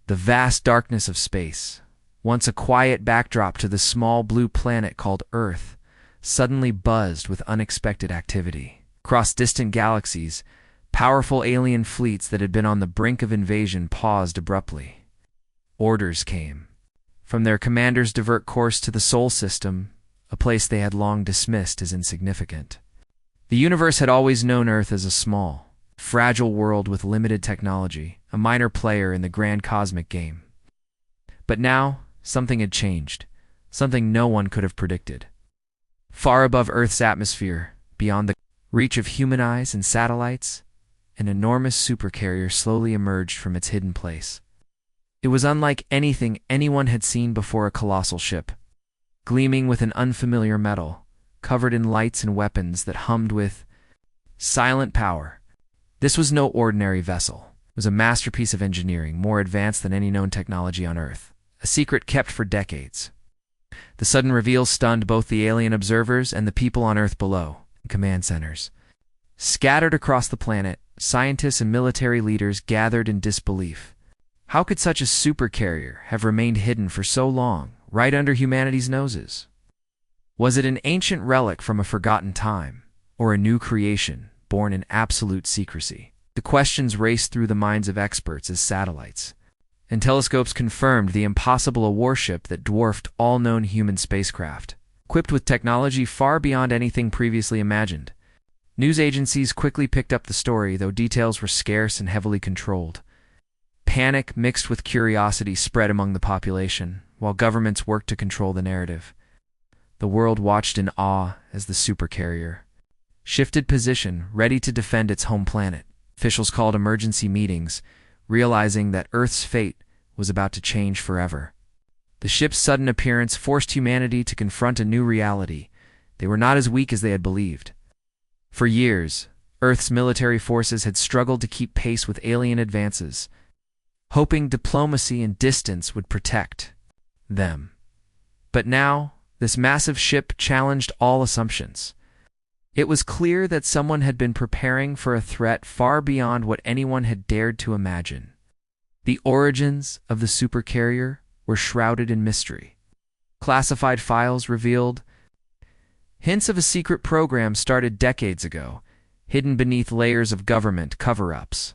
The vast darkness of space, once a quiet backdrop to the small blue planet called Earth, suddenly buzzed with unexpected activity. Across distant galaxies, powerful alien fleets that had been on the brink of invasion paused abruptly. Orders came from their commanders to divert course to the Sol system, a place they had long dismissed as insignificant. The universe had always known Earth as a small, fragile world with limited technology, a minor player in the grand cosmic game. But now, something had changed, something no one could have predicted. Far above Earth's atmosphere, beyond the reach of human eyes and satellites, an enormous supercarrier slowly emerged from its hidden place. It was unlike anything anyone had seen before. A colossal ship, gleaming with an unfamiliar metal, covered in lights and weapons that hummed with silent power. This was no ordinary vessel. It was a masterpiece of engineering, more advanced than any known technology on Earth, a secret kept for decades. The sudden reveal stunned both the alien observers and the people on Earth below, in command centers. Scattered across the planet, scientists and military leaders gathered in disbelief. How could such a supercarrier have remained hidden for so long, right under humanity's noses? Was it an ancient relic from a forgotten time, or a new creation born in absolute secrecy? The questions raced through the minds of experts as satellites and telescopes confirmed the impossible: a warship that dwarfed all known human spacecraft, equipped with technology far beyond anything previously imagined. News agencies quickly picked up the story, though details were scarce and heavily controlled. Panic mixed with curiosity spread among the population, while governments worked to control the narrative. The world watched in awe as the supercarrier shifted position, ready to defend its home planet. Officials called emergency meetings, realizing that Earth's fate was about to change forever. The ship's sudden appearance forced humanity to confront a new reality. They were not as weak as they had believed. For years, Earth's military forces had struggled to keep pace with alien advances, hoping diplomacy and distance would protect them. But now, this massive ship challenged all assumptions. It was clear that someone had been preparing for a threat far beyond what anyone had dared to imagine. The origins of the supercarrier were shrouded in mystery. Classified files revealed hints of a secret program started decades ago, hidden beneath layers of government cover-ups.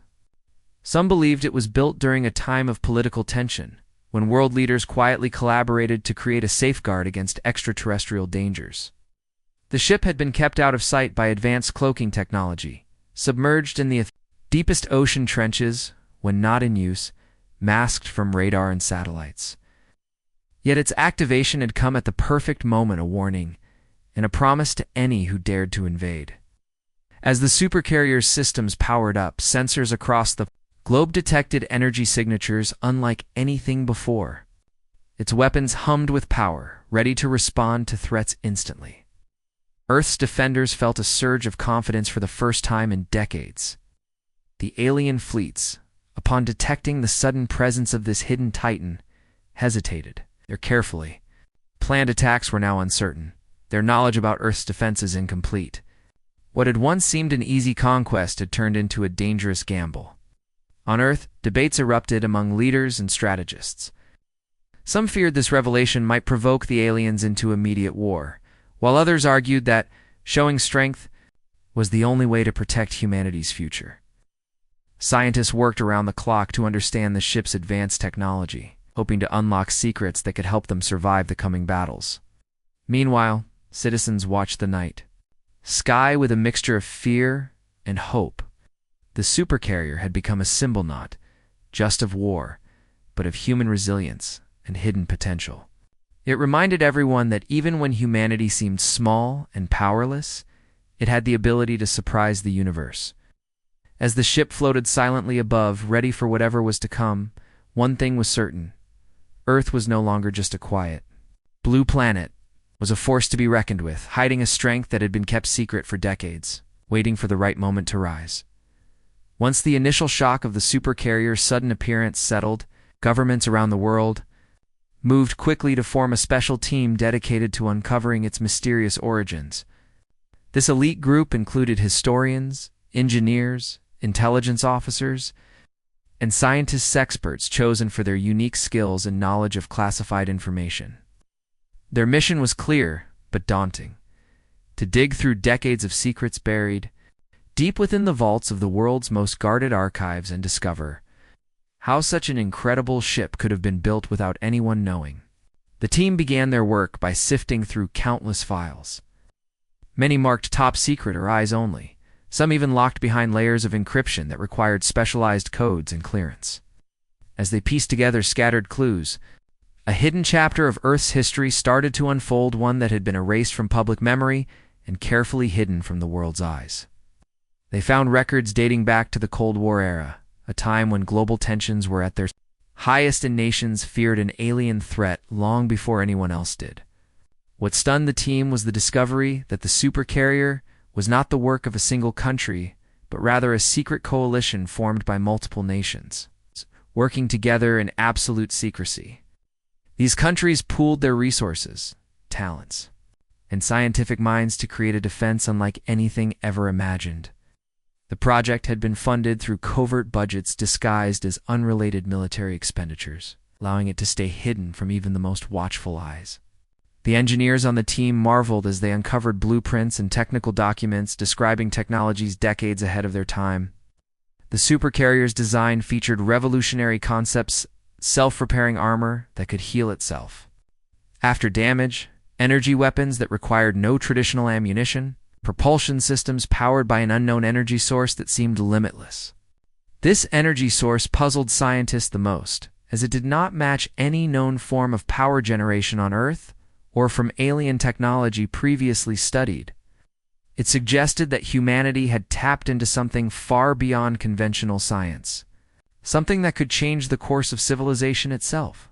Some believed it was built during a time of political tension, when world leaders quietly collaborated to create a safeguard against extraterrestrial dangers. The ship had been kept out of sight by advanced cloaking technology, submerged in the deepest ocean trenches when not in use, masked from radar and satellites. Yet its activation had come at the perfect moment, a warning and a promise to any who dared to invade. As the supercarrier's systems powered up, sensors across the globe detected energy signatures unlike anything before. Its weapons hummed with power, ready to respond to threats instantly. Earth's defenders felt a surge of confidence for the first time in decades. The alien fleets, upon detecting the sudden presence of this hidden titan, hesitated. Their carefully planned attacks were now uncertain, their knowledge about Earth's defenses incomplete. What had once seemed an easy conquest had turned into a dangerous gamble. On Earth, debates erupted among leaders and strategists. Some feared this revelation might provoke the aliens into immediate war, while others argued that showing strength was the only way to protect humanity's future. Scientists worked around the clock to understand the ship's advanced technology, hoping to unlock secrets that could help them survive the coming battles. Meanwhile, citizens watched the night sky with a mixture of fear and hope. The supercarrier had become a symbol not just of war, but of human resilience and hidden potential. It reminded everyone that even when humanity seemed small and powerless, it had the ability to surprise the universe. As the ship floated silently above, ready for whatever was to come, one thing was certain: Earth was no longer just a quiet blue planet, was a force to be reckoned with, hiding a strength that had been kept secret for decades, waiting for the right moment to rise. Once the initial shock of the supercarrier's sudden appearance settled, governments around the world moved quickly to form a special team dedicated to uncovering its mysterious origins. This elite group included historians, engineers, intelligence officers, and scientists experts chosen for their unique skills and knowledge of classified information. Their mission was clear, but daunting: to dig through decades of secrets buried deep within the vaults of the world's most guarded archives and discover how such an incredible ship could have been built without anyone knowing. The team began their work by sifting through countless files. Many marked top secret or eyes only, some even locked behind layers of encryption that required specialized codes and clearance. As they pieced together scattered clues, a hidden chapter of Earth's history started to unfold, one that had been erased from public memory and carefully hidden from the world's eyes. They found records dating back to the Cold War era, a time when global tensions were at their highest and nations feared an alien threat long before anyone else did. What stunned the team was the discovery that the Supercarrier was not the work of a single country, but rather a secret coalition formed by multiple nations, working together in absolute secrecy. These countries pooled their resources, talents, and scientific minds to create a defense unlike anything ever imagined. The project had been funded through covert budgets disguised as unrelated military expenditures, allowing it to stay hidden from even the most watchful eyes. The engineers on the team marveled as they uncovered blueprints and technical documents describing technologies decades ahead of their time. The Supercarrier's design featured revolutionary concepts: self-repairing armor that could heal itself after damage, energy weapons that required no traditional ammunition, propulsion systems powered by an unknown energy source that seemed limitless. This energy source puzzled scientists the most, as it did not match any known form of power generation on Earth or from alien technology previously studied. It suggested that humanity had tapped into something far beyond conventional science, something that could change the course of civilization itself.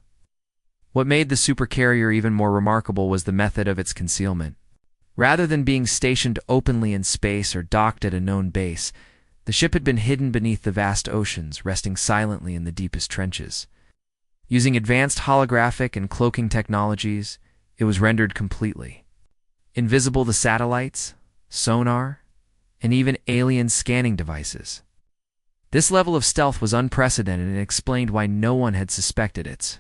What made the Supercarrier even more remarkable was the method of its concealment. Rather than being stationed openly in space or docked at a known base, the ship had been hidden beneath the vast oceans, resting silently in the deepest trenches. Using advanced holographic and cloaking technologies, it was rendered completely invisible to satellites, sonar, and even alien scanning devices. This level of stealth was unprecedented and explained why no one had suspected its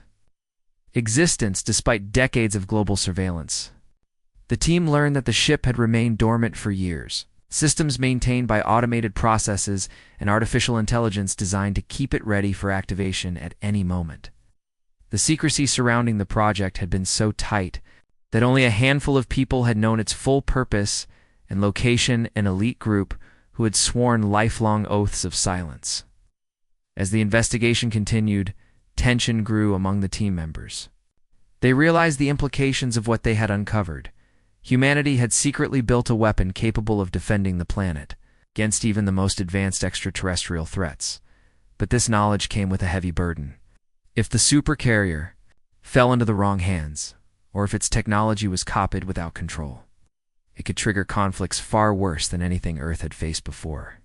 existence despite decades of global surveillance. The team learned that the ship had remained dormant for years, systems maintained by automated processes and artificial intelligence designed to keep it ready for activation at any moment. The secrecy surrounding the project had been so tight that only a handful of people had known its full purpose and location, an elite group who had sworn lifelong oaths of silence. As the investigation continued, tension grew among the team members. They realized the implications of what they had uncovered. Humanity had secretly built a weapon capable of defending the planet against even the most advanced extraterrestrial threats. But this knowledge came with a heavy burden. If the Supercarrier fell into the wrong hands, or if its technology was copied without control, it could trigger conflicts far worse than anything Earth had faced before.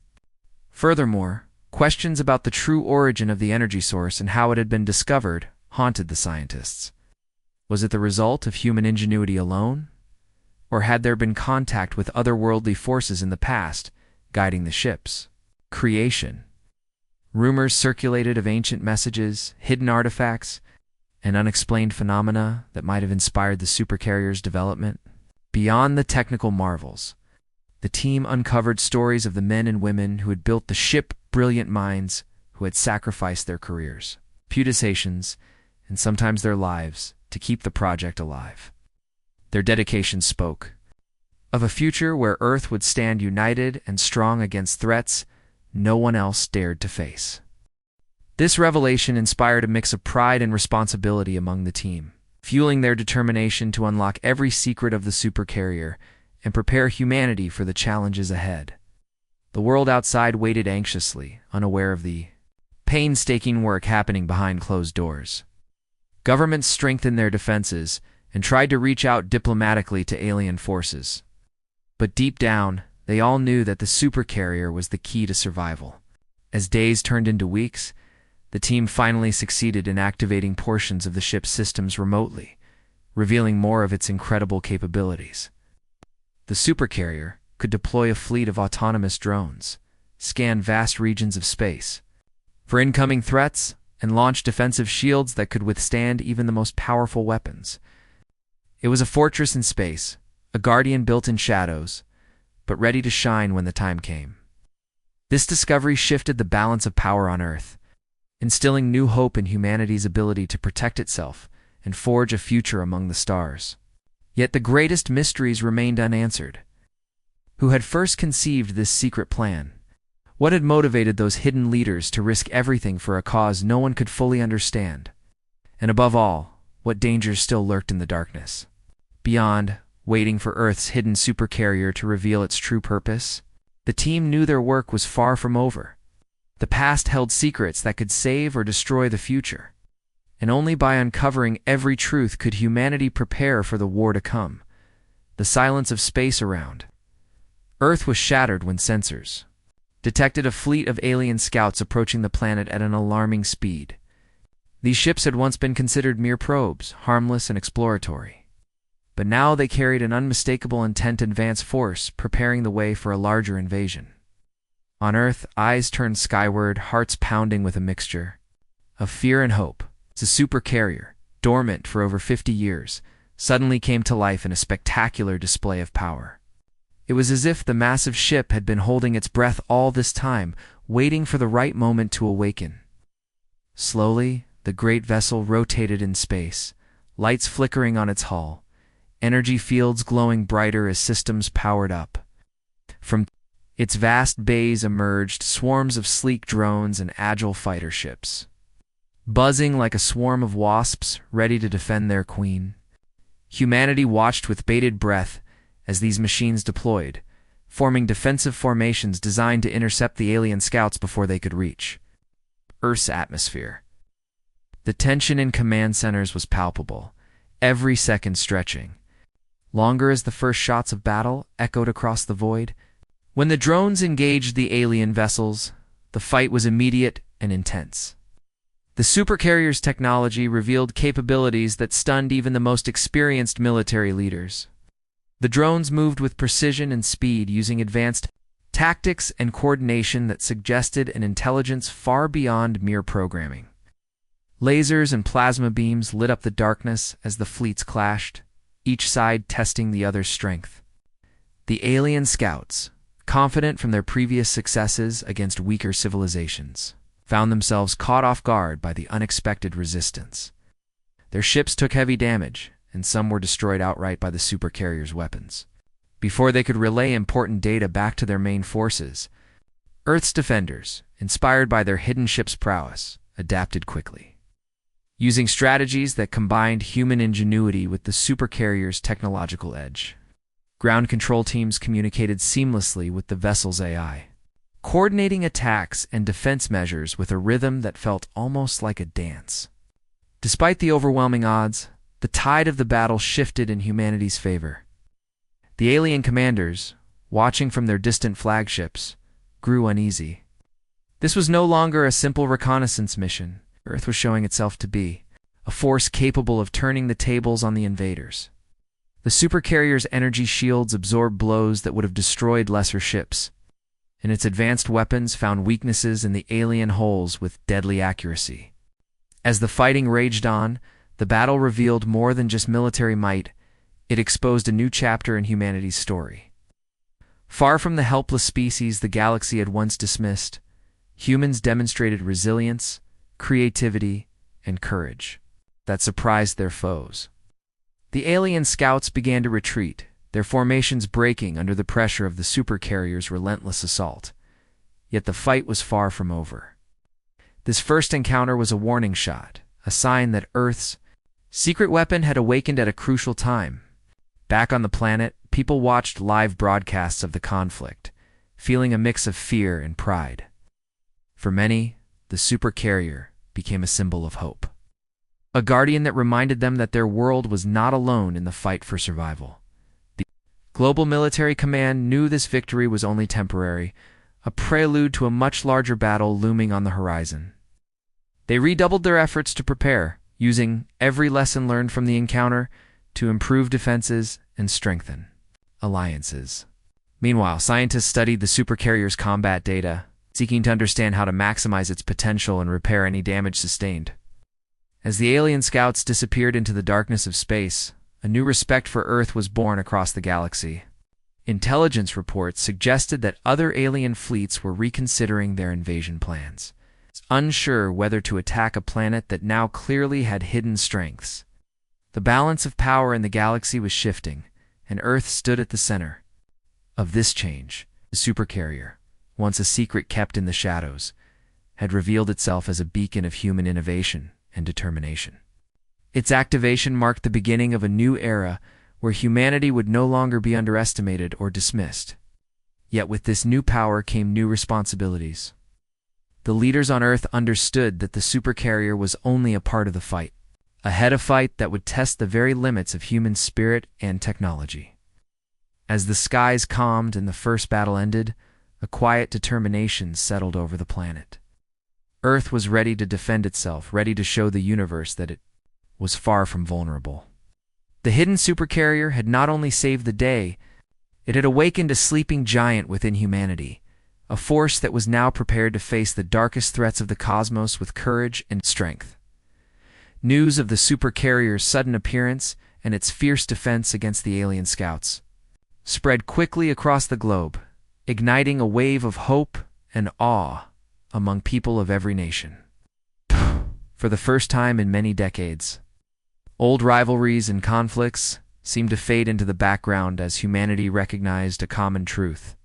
Furthermore, questions about the true origin of the energy source and how it had been discovered haunted the scientists. Was it the result of human ingenuity alone? Or had there been contact with otherworldly forces in the past, guiding the ship's creation? Rumors circulated of ancient messages, hidden artifacts, and unexplained phenomena that might have inspired the Supercarrier's development. Beyond the technical marvels, the team uncovered stories of the men and women who had built the ship, brilliant minds who had sacrificed their careers, reputations, and sometimes their lives to keep the project alive. Their dedication spoke of a future where Earth would stand united and strong against threats no one else dared to face. This revelation inspired a mix of pride and responsibility among the team, fueling their determination to unlock every secret of the Supercarrier and prepare humanity for the challenges ahead. The world outside waited anxiously, unaware of the painstaking work happening behind closed doors. Governments strengthened their defenses and tried to reach out diplomatically to alien forces. But deep down, they all knew that the Supercarrier was the key to survival. As days turned into weeks, the team finally succeeded in activating portions of the ship's systems remotely, revealing more of its incredible capabilities. The Supercarrier could deploy a fleet of autonomous drones, scan vast regions of space, for incoming threats and launched defensive shields that could withstand even the most powerful weapons. It was a fortress in space, a guardian built in shadows, but ready to shine when the time came. This discovery shifted the balance of power on Earth, instilling new hope in humanity's ability to protect itself and forge a future among the stars. Yet the greatest mysteries remained unanswered. Who had first conceived this secret plan? What had motivated those hidden leaders to risk everything for a cause no one could fully understand? And above all, what dangers still lurked in the darkness? Beyond, waiting for Earth's hidden supercarrier to reveal its true purpose, the team knew their work was far from over. The past held secrets that could save or destroy the future, and only by uncovering every truth could humanity prepare for the war to come. The silence of space around Earth was shattered when sensors detected a fleet of alien scouts approaching the planet at an alarming speed. These ships had once been considered mere probes, harmless and exploratory. But now they carried an unmistakable intent to advance force, preparing the way for a larger invasion. On Earth, eyes turned skyward, hearts pounding with a mixture of fear and hope. The Supercarrier, dormant for over 50 years, suddenly came to life in a spectacular display of power. It was as if the massive ship had been holding its breath all this time, waiting for the right moment to awaken. Slowly, the great vessel rotated in space, lights flickering on its hull, energy fields glowing brighter as systems powered up. From its vast bays emerged swarms of sleek drones and agile fighter ships, buzzing like a swarm of wasps ready to defend their queen. Humanity watched with bated breath as these machines deployed, forming defensive formations designed to intercept the alien scouts before they could reach Earth's atmosphere. The tension in command centers was palpable, every second stretching longer as the first shots of battle echoed across the void. When the drones engaged the alien vessels, the fight was immediate and intense. The Supercarrier's technology revealed capabilities that stunned even the most experienced military leaders. The drones moved with precision and speed, using advanced tactics and coordination that suggested an intelligence far beyond mere programming. Lasers and plasma beams lit up the darkness as the fleets clashed, each side testing the other's strength. The alien scouts, confident from their previous successes against weaker civilizations, found themselves caught off guard by the unexpected resistance. Their ships took heavy damage, and some were destroyed outright by the Supercarrier's weapons. Before they could relay important data back to their main forces, Earth's defenders, inspired by their hidden ship's prowess, adapted quickly. Using strategies that combined human ingenuity with the Supercarrier's technological edge, ground control teams communicated seamlessly with the vessel's AI, coordinating attacks and defense measures with a rhythm that felt almost like a dance. Despite the overwhelming odds, the tide of the battle shifted in humanity's favor. The alien commanders, watching from their distant flagships, grew uneasy. This was no longer a simple reconnaissance mission. Earth was showing itself to be a force capable of turning the tables on the invaders. The Supercarrier's energy shields absorbed blows that would have destroyed lesser ships, and its advanced weapons found weaknesses in the alien hulls with deadly accuracy. As the fighting raged on, the battle revealed more than just military might. It exposed a new chapter in humanity's story. Far from the helpless species the galaxy had once dismissed, humans demonstrated resilience, creativity, and courage that surprised their foes. The alien scouts began to retreat, their formations breaking under the pressure of the Supercarrier's relentless assault. Yet the fight was far from over. This first encounter was a warning shot, a sign that Earth's secret weapon had awakened at a crucial time. Back on the planet, people watched live broadcasts of the conflict, feeling a mix of fear and pride. For many, the Supercarrier became a symbol of hope, a guardian that reminded them that their world was not alone in the fight for survival. The Global Military Command knew this victory was only temporary, a prelude to a much larger battle looming on the horizon. They redoubled their efforts to prepare, using every lesson learned from the encounter to improve defenses and strengthen alliances. Meanwhile, scientists studied the Supercarrier's combat data, seeking to understand how to maximize its potential and repair any damage sustained. As the alien scouts disappeared into the darkness of space, a new respect for Earth was born across the galaxy. Intelligence reports suggested that other alien fleets were reconsidering their invasion plans, unsure whether to attack a planet that now clearly had hidden strengths. The balance of power in the galaxy was shifting, and Earth stood at the center of this change. The Supercarrier, once a secret kept in the shadows, had revealed itself as a beacon of human innovation and determination. Its activation marked the beginning of a new era where humanity would no longer be underestimated or dismissed. Yet with this new power came new responsibilities. The leaders on Earth understood that the Supercarrier was only a part of the fight, a fight that would test the very limits of human spirit and technology. As the skies calmed and the first battle ended, a quiet determination settled over the planet. Earth was ready to defend itself, ready to show the universe that it was far from vulnerable. The hidden Supercarrier had not only saved the day, it had awakened a sleeping giant within humanity, a force that was now prepared to face the darkest threats of the cosmos with courage and strength. News of the Supercarrier's sudden appearance and its fierce defense against the alien scouts spread quickly across the globe, igniting a wave of hope and awe among people of every nation. For the first time in many decades, old rivalries and conflicts seemed to fade into the background as humanity recognized a common truth: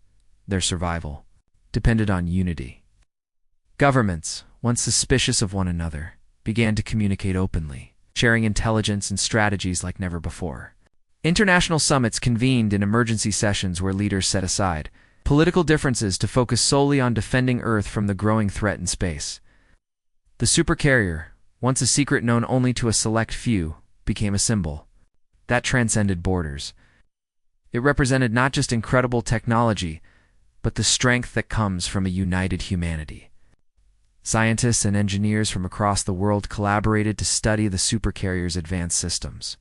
their survival depended on unity. Governments, once suspicious of one another, began to communicate openly, sharing intelligence and strategies like never before. International summits convened in emergency sessions where leaders set aside political differences to focus solely on defending Earth from the growing threat in space. The Supercarrier, once a secret known only to a select few, became a symbol that transcended borders. It represented not just incredible technology, but the strength that comes from a united humanity. Scientists and engineers from across the world collaborated to study the Supercarrier's advanced systems,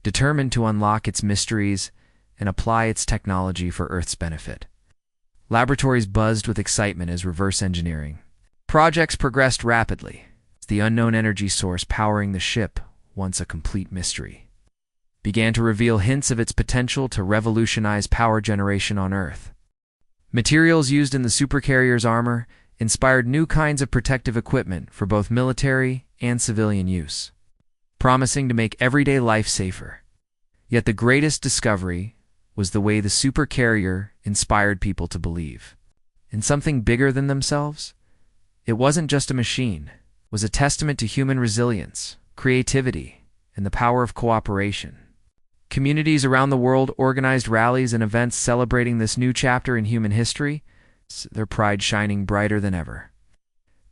determined to unlock its mysteries and apply its technology for Earth's benefit. Laboratories buzzed with excitement as reverse engineering projects progressed rapidly. The unknown energy source powering the ship, once a complete mystery, began to reveal hints of its potential to revolutionize power generation on Earth. Materials used in the Supercarrier's armor inspired new kinds of protective equipment for both military and civilian use, promising to make everyday life safer. Yet the greatest discovery was the way the Supercarrier inspired people to believe in something bigger than themselves. It wasn't just a machine. It was a testament to human resilience, creativity, and the power of cooperation. Communities around the world organized rallies and events celebrating this new chapter in human history, their pride shining brighter than ever.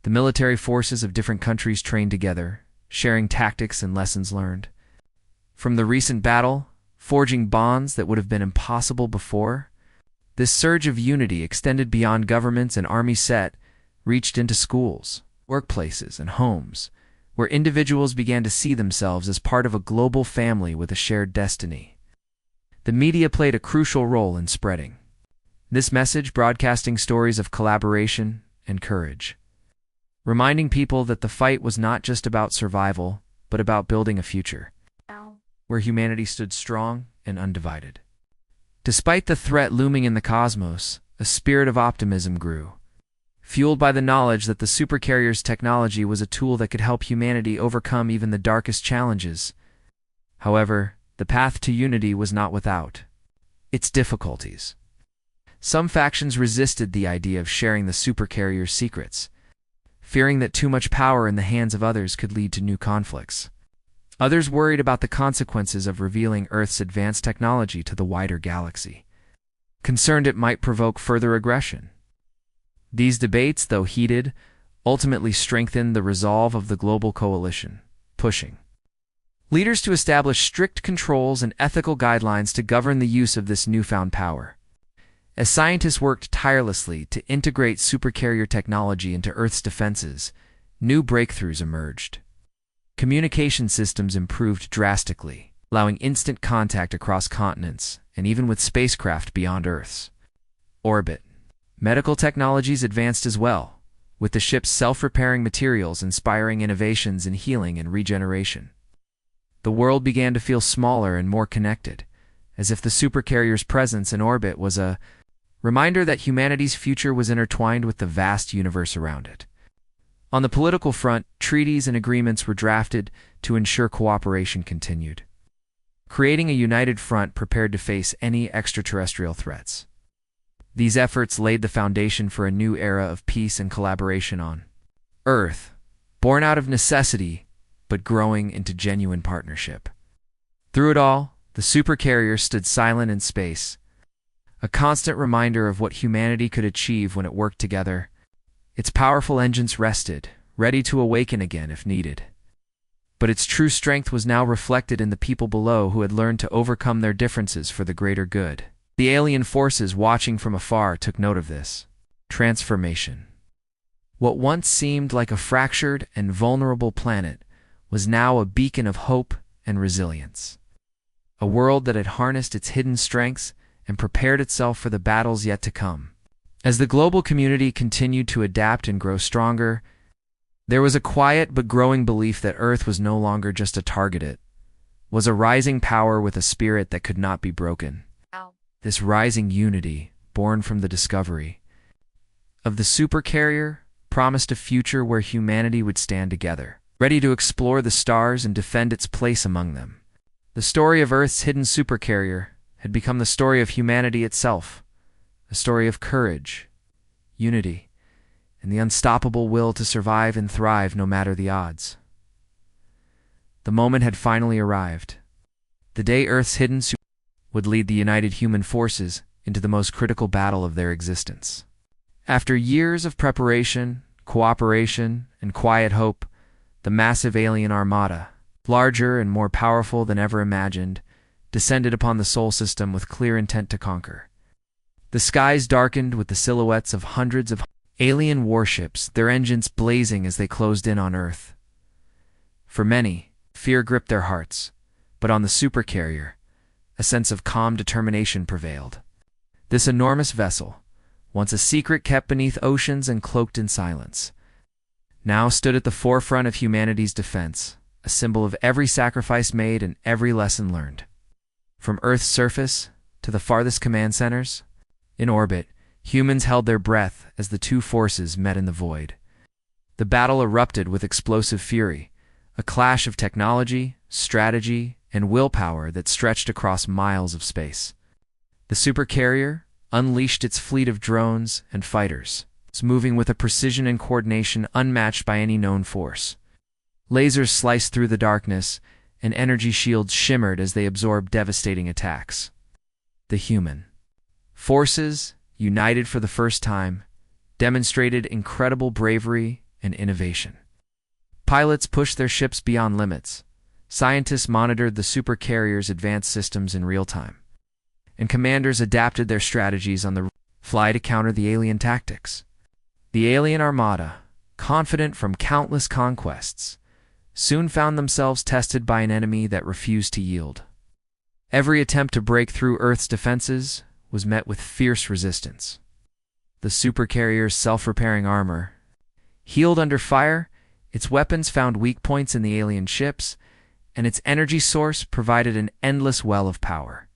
The military forces of different countries trained together, sharing tactics and lessons learned. From the recent battle, forging bonds that would have been impossible before, this surge of unity extended beyond governments and army reached into schools, workplaces, and homes, where individuals began to see themselves as part of a global family with a shared destiny. The media played a crucial role in spreading this message, broadcasting stories of collaboration and courage, reminding people that the fight was not just about survival, but about building a future where humanity stood strong and undivided. Despite the threat looming in the cosmos, a spirit of optimism grew, fueled by the knowledge that the Supercarrier's technology was a tool that could help humanity overcome even the darkest challenges. However, the path to unity was not without its difficulties. Some factions resisted the idea of sharing the Supercarrier's secrets, fearing that too much power in the hands of others could lead to new conflicts. Others worried about the consequences of revealing Earth's advanced technology to the wider galaxy, concerned it might provoke further aggression. These debates, though heated, ultimately strengthened the resolve of the global coalition, pushing leaders to establish strict controls and ethical guidelines to govern the use of this newfound power. As scientists worked tirelessly to integrate Supercarrier technology into Earth's defenses, new breakthroughs emerged. Communication systems improved drastically, allowing instant contact across continents and even with spacecraft beyond Earth's orbit. Medical technologies advanced as well, with the ship's self-repairing materials inspiring innovations in healing and regeneration. The world began to feel smaller and more connected, as if the supercarrier's presence in orbit was a reminder that humanity's future was intertwined with the vast universe around it. On the political front, treaties and agreements were drafted to ensure cooperation continued, creating a united front prepared to face any extraterrestrial threats. These efforts laid the foundation for a new era of peace and collaboration on Earth, born out of necessity, but growing into genuine partnership. Through it all, the supercarrier stood silent in space, a constant reminder of what humanity could achieve when it worked together. Its powerful engines rested, ready to awaken again if needed. But its true strength was now reflected in the people below who had learned to overcome their differences for the greater good. The alien forces watching from afar took note of this transformation. What once seemed like a fractured and vulnerable planet was now a beacon of hope and resilience. A world that had harnessed its hidden strengths and prepared itself for the battles yet to come. As the global community continued to adapt and grow stronger, there was a quiet but growing belief that Earth was no longer just a target. It was a rising power with a spirit that could not be broken. This rising unity, born from the discovery of the supercarrier, promised a future where humanity would stand together, ready to explore the stars and defend its place among them. The story of Earth's hidden supercarrier had become the story of humanity itself, a story of courage, unity, and the unstoppable will to survive and thrive no matter the odds. The moment had finally arrived. The day Earth's hidden supercarrier would lead the united human forces into the most critical battle of their existence. After years of preparation, cooperation, and quiet hope, the massive alien armada, larger and more powerful than ever imagined, descended upon the Sol system with clear intent to conquer. The skies darkened with the silhouettes of hundreds of alien warships, their engines blazing as they closed in on Earth. For many, fear gripped their hearts, but on the supercarrier, a sense of calm determination prevailed. This enormous vessel, once a secret kept beneath oceans and cloaked in silence, now stood at the forefront of humanity's defense, a symbol of every sacrifice made and every lesson learned. From Earth's surface to the farthest command centers, in orbit, humans held their breath as the two forces met in the void. The battle erupted with explosive fury, a clash of technology, strategy, and willpower that stretched across miles of space. The supercarrier unleashed its fleet of drones and fighters, moving with a precision and coordination unmatched by any known force. Lasers sliced through the darkness, and energy shields shimmered as they absorbed devastating attacks. The human forces, united for the first time, demonstrated incredible bravery and innovation. Pilots pushed their ships beyond limits. Scientists monitored the supercarrier's advanced systems in real time, and commanders adapted their strategies on the fly to counter the alien tactics. The alien armada, confident from countless conquests, soon found themselves tested by an enemy that refused to yield. Every attempt to break through Earth's defenses was met with fierce resistance. The supercarrier's self-repairing armor healed under fire, its weapons found weak points in the alien ships, and its energy source provided an endless well of power.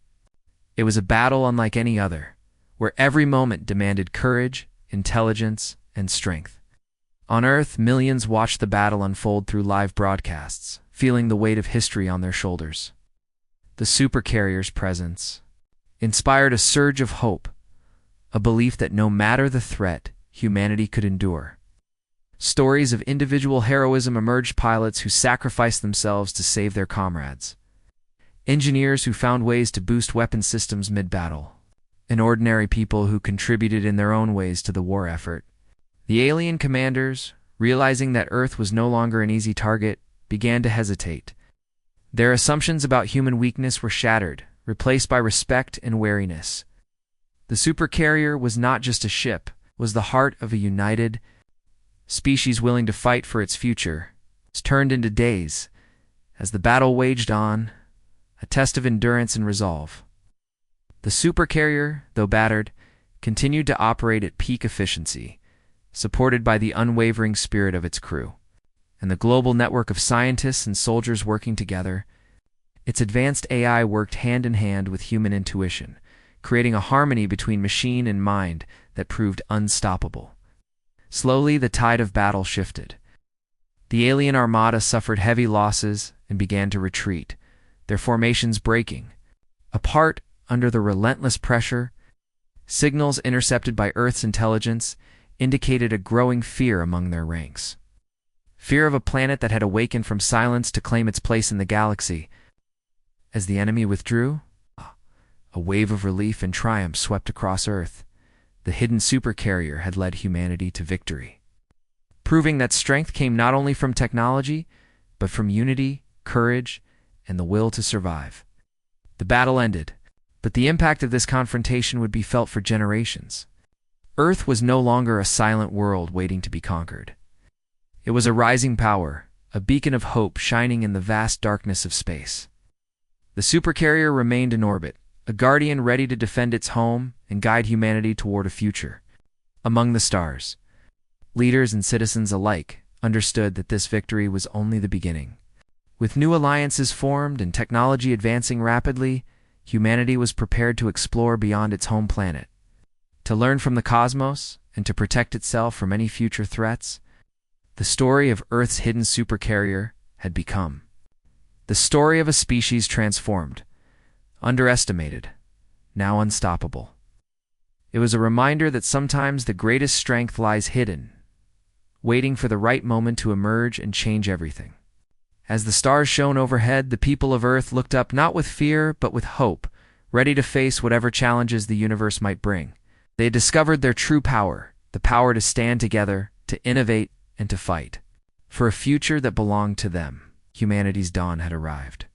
It was a battle unlike any other, where every moment demanded courage, intelligence, and strength. On Earth, millions watched the battle unfold through live broadcasts, feeling the weight of history on their shoulders. The supercarrier's presence inspired a surge of hope, a belief that no matter the threat, humanity could endure. Stories of individual heroism emerged: pilots who sacrificed themselves to save their comrades, engineers who found ways to boost weapon systems mid-battle, and ordinary people who contributed in their own ways to the war effort. The alien commanders, realizing that Earth was no longer an easy target, began to hesitate. Their assumptions about human weakness were shattered, replaced by respect and wariness. The supercarrier was not just a ship, it was the heart of a united species willing to fight for its future. It turned into days, as the battle waged on, a test of endurance and resolve. The supercarrier, though battered, continued to operate at peak efficiency, supported by the unwavering spirit of its crew. And the global network of scientists and soldiers working together, its advanced AI worked hand in hand with human intuition, creating a harmony between machine and mind that proved unstoppable. Slowly, the tide of battle shifted. The alien armada suffered heavy losses and began to retreat, their formations breaking. Apart under the relentless pressure, signals intercepted by Earth's intelligence indicated a growing fear among their ranks. Fear of a planet that had awakened from silence to claim its place in the galaxy. As the enemy withdrew, a wave of relief and triumph swept across Earth. The hidden Supercarrier had led humanity to victory, proving that strength came not only from technology, but from unity, courage, and the will to survive. The battle ended, but the impact of this confrontation would be felt for generations. Earth was no longer a silent world waiting to be conquered. It was a rising power, a beacon of hope shining in the vast darkness of space. The Supercarrier remained in orbit, a guardian ready to defend its home and guide humanity toward a future. Among the stars, leaders and citizens alike understood that this victory was only the beginning. With new alliances formed and technology advancing rapidly, humanity was prepared to explore beyond its home planet, to learn from the cosmos and to protect itself from any future threats. The story of Earth's hidden Supercarrier had become the story of a species transformed, underestimated, now unstoppable. It was a reminder that sometimes the greatest strength lies hidden, waiting for the right moment to emerge and change everything. As the stars shone overhead, the people of Earth looked up not with fear, but with hope, ready to face whatever challenges the universe might bring. They had discovered their true power, the power to stand together, to innovate, and to fight. For a future that belonged to them, humanity's dawn had arrived.